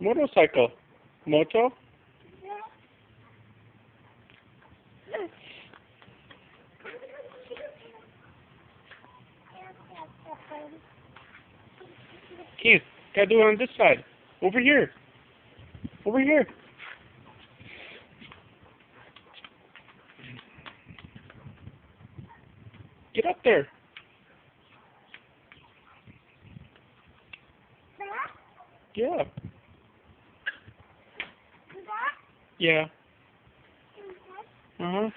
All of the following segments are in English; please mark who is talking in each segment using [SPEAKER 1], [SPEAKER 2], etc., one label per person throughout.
[SPEAKER 1] Motorcycle. Moto? Keith, gotta do it on this side. Over here. Over here. Get up there. Yeah. Yeah. Uh-huh.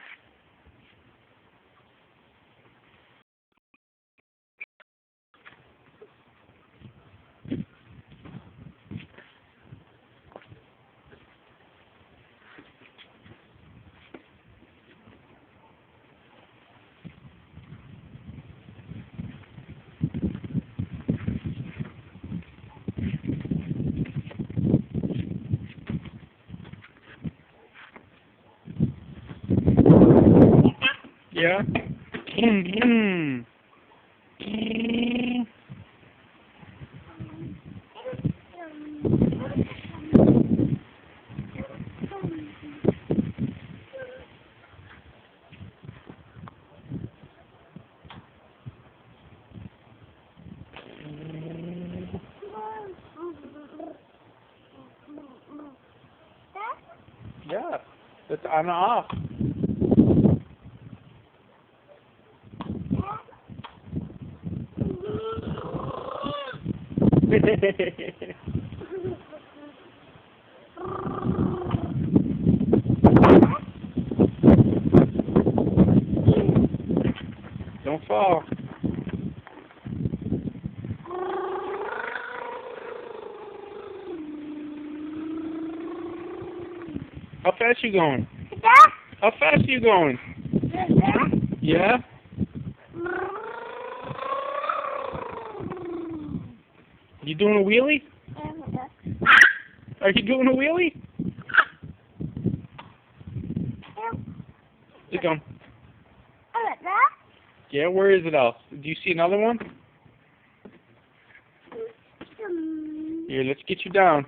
[SPEAKER 1] Yeah. Yeah. It's on and off. Don't fall. How fast you going? How fast you going? Yeah? You doing a wheelie? Are you doing a wheelie? You going? Yeah, where is it else? Do you see another one? Here, let's get you down.